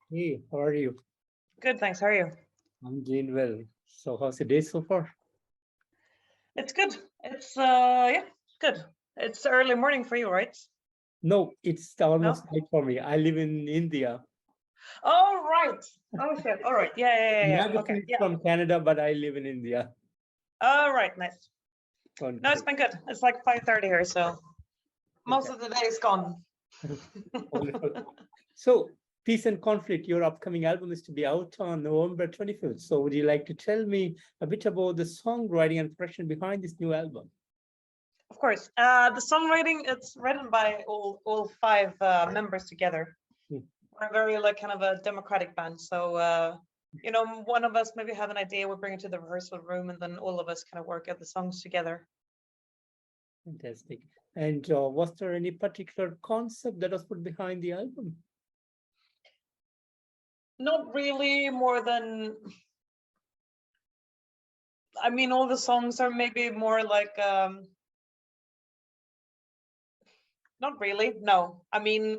Hey, how are you? Good, thanks. How are you? I'm doing well. So, how's the day so far? It's good. It's yeah, good. It's early morning for you, right? No, it's No? almost late for me. I live in India. Oh right. Oh shit. All right. Yeah. Okay. Originally Yeah. from Canada, but I live in India. All right. Nice. No, it's Wonderful. been good. It's like 5:30 here, so most of the day is gone. Wonderful. So, Peace and Conflict, your upcoming album is to be out on November 25th. So, would you like to tell me a bit about the songwriting and production behind this new album? Of course. The songwriting it's written by all five members together. Hmm, We're very like kind of a democratic band, so one of us maybe have an idea, we bring it to the rehearsal room, and then all of us kind of work out the songs together. Fantastic. And was there any particular concept that was put behind the album? Not really more than I mean, all the songs are maybe more like not really. No, I mean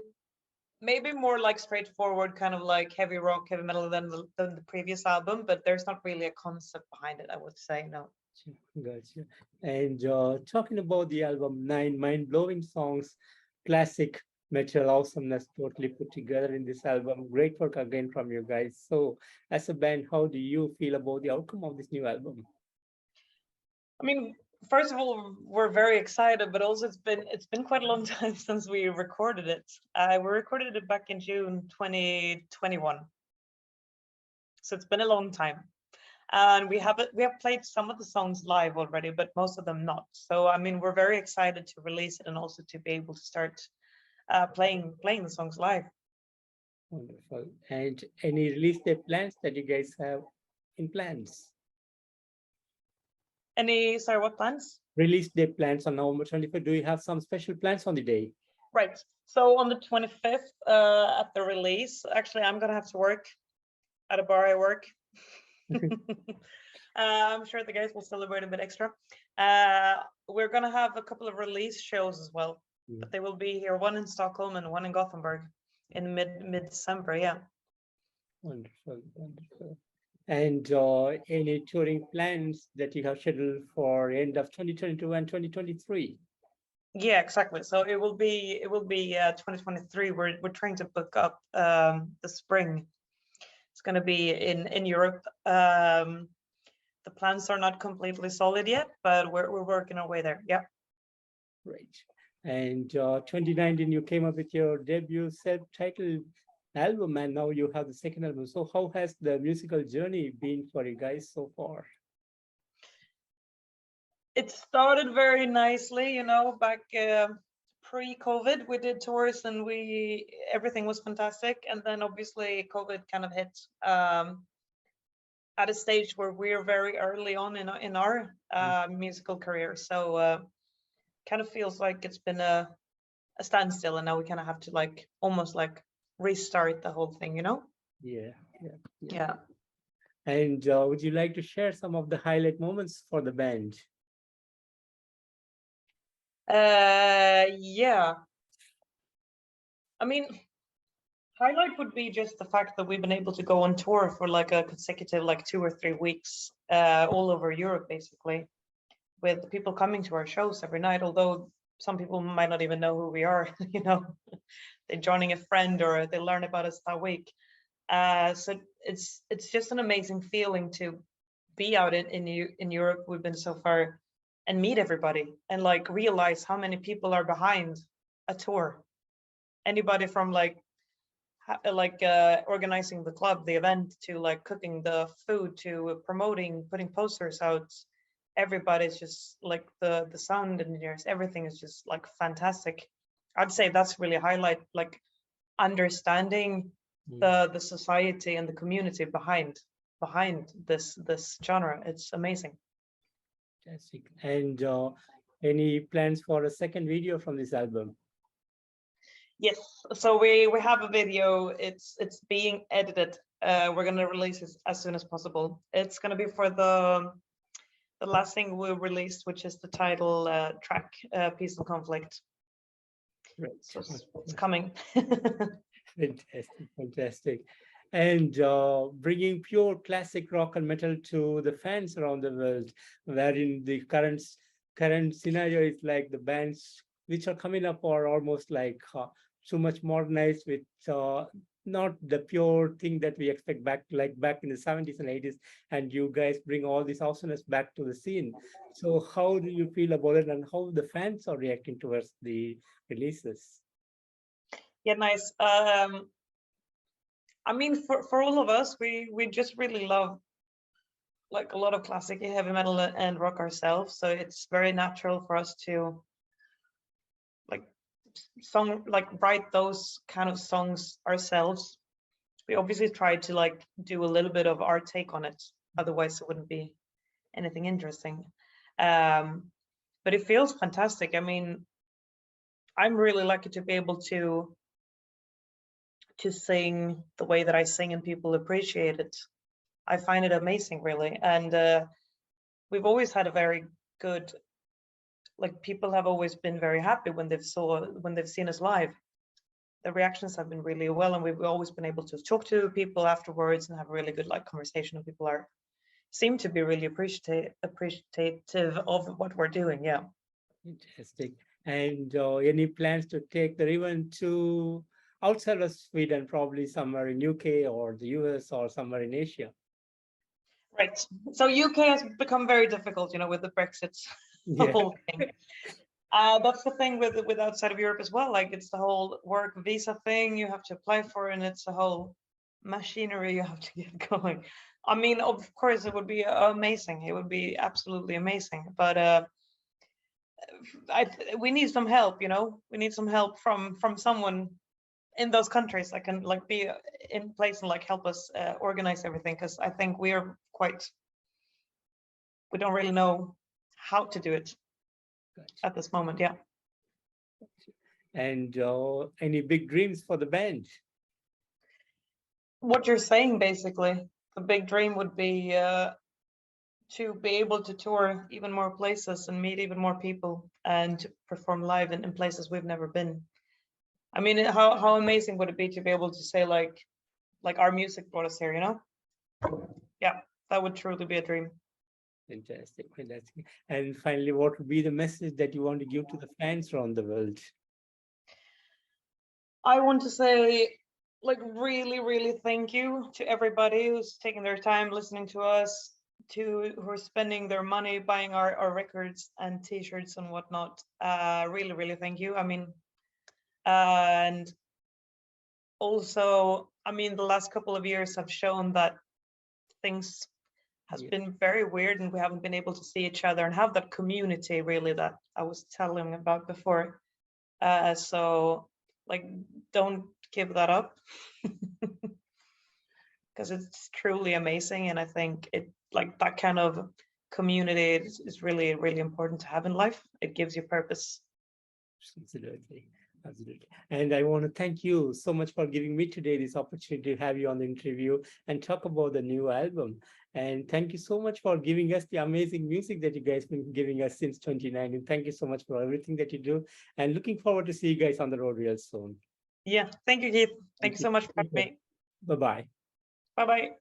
maybe more like straightforward, kind of like heavy rock, heavy metal than the previous album. But there's not really a concept behind it, I would say. No. Gotcha. And talking about the album, nine mind-blowing songs, classic metal awesomeness totally put together in this album. Great work again from you guys. So, as a band, how do you feel about the outcome of this new album? I mean, first of all, we're very excited, but also it's been quite a long time since we recorded it. We recorded it back in June 2021, so it's been a long time. And we have played some of the songs live already, but most of them not. So I mean, we're very excited to release it and also to be able to start playing the songs live. Wonderful. And any release date plans that you guys have in plans? Any sorry, what plans? Release date plans on November 25th. Do you have some special plans on the day? Right. So on the 25th, at the release, actually, I'm gonna have to work at a bar I work. I'm sure the guys will celebrate a bit extra. We're gonna have a couple of release shows as well, but they will be here, one in Stockholm and one in Gothenburg in mid December. Yeah. Wonderful, wonderful. And any touring plans that you have scheduled for end of 2022 and 2023? Yeah, exactly. So it will be 2023. We're trying to book up the spring. It's going to be in Europe. The plans are not completely solid yet, but we're working our way there. Yeah. Great. And 2019, you came up with your debut self-titled album, and now you have the second album. So how has the musical journey been for you guys so far? It started very nicely, back pre-COVID. We did tours and we everything was fantastic, and then obviously COVID kind of hit at a stage where we're very early on in our musical career. So kind of feels like it's been a standstill, and now we kind of have to like almost like restart the whole thing. Yeah, yeah, yeah. Yeah. And would you like to share some of the highlight moments for the band? Yeah. I mean, highlight would be just the fact that we've been able to go on tour for like a consecutive like 2 or 3 weeks all over Europe, basically, with people coming to our shows every night. Although some people might not even know who we are, they're joining a friend or they learn about us that week. So it's just an amazing feeling to be out in Europe. We've been so far and meet everybody and like realize how many people are behind a tour. Anybody from like organizing the club, the event, to like cooking the food, to promoting, putting posters out. Everybody's just like the sound engineers, everything is just like fantastic. I'd say that's really a highlight, like understanding the society and the community behind this genre. It's amazing. Fantastic. And any plans for a second video from this album? Yes, so we have a video. It's being edited. We're gonna release it as soon as possible. It's gonna be for the last thing we released, which is the title track, Peace and Conflict. Right. So it's coming. Fantastic, fantastic. and bringing pure classic rock and metal to the fans around the world, wherein the current scenario is like the bands which are coming up are almost like too much modernized with not the pure thing that we expect back like back in the 70s and 80s, and you guys bring all this awesomeness back to the scene. So how do you feel about it, and how the fans are reacting towards the releases? Yeah, nice. I mean, for all of us, we just really love like a lot of classic heavy metal and rock ourselves, so it's very natural for us to like write those kind of songs ourselves. We obviously try to like do a little bit of our take on it, otherwise it wouldn't be anything interesting. But it feels fantastic. I mean, I'm really lucky to be able to sing the way that I sing and people appreciate it. I find it amazing, really. And we've always had a very good, like people have always been very happy when they've seen us live. The reactions have been really well, and we've always been able to talk to people afterwards and have a really good like conversation, and people seem to be really appreciative of what we're doing. Yeah. Fantastic. And any plans to take the Riven to outside of Sweden, probably somewhere in UK or the US or somewhere in Asia? Right. So UK has become very difficult, with the Brexit Yeah. whole thing. That's the thing with outside of Europe as well. Like it's the whole work visa thing you have to apply for, and it's a whole machinery you have to get going. I mean, of course, it would be amazing. It would be absolutely amazing. But we need some help. We need some help from someone in those countries that can like be in place and like help us organize everything. Because I think we don't really know how to do it at this moment. Yeah. And any big dreams for the band? What you're saying, basically, the big dream would be to be able to tour even more places and meet even more people and to perform live in places we've never been. I mean, how amazing would it be to be able to say like our music brought us here? Yeah, that would truly be a dream. Fantastic, fantastic. And finally, what would be the message that you want to give to the fans around the world? I want to say like really, really thank you to everybody who's taking their time listening to us, who are spending their money buying our records and t-shirts and whatnot. Really, really thank you. I mean, and also, I mean, the last couple of years have shown that things has been very weird and we haven't been able to see each other and have that community really that I was telling about before. So like, don't give that up because it's truly amazing. And I think it like that kind of community is really, really important to have in life. It gives you purpose. Absolutely. Absolutely. And I want to thank you so much for giving me today this opportunity to have you on the interview and talk about the new album. And thank you so much for giving us the amazing music that you guys been giving us since 2019. Thank you so much for everything that you do. And looking forward to see you guys on the road real soon. Yeah. Thank you, Keith. Thank you Thank you. so much for having me. Bye-bye. Bye-bye.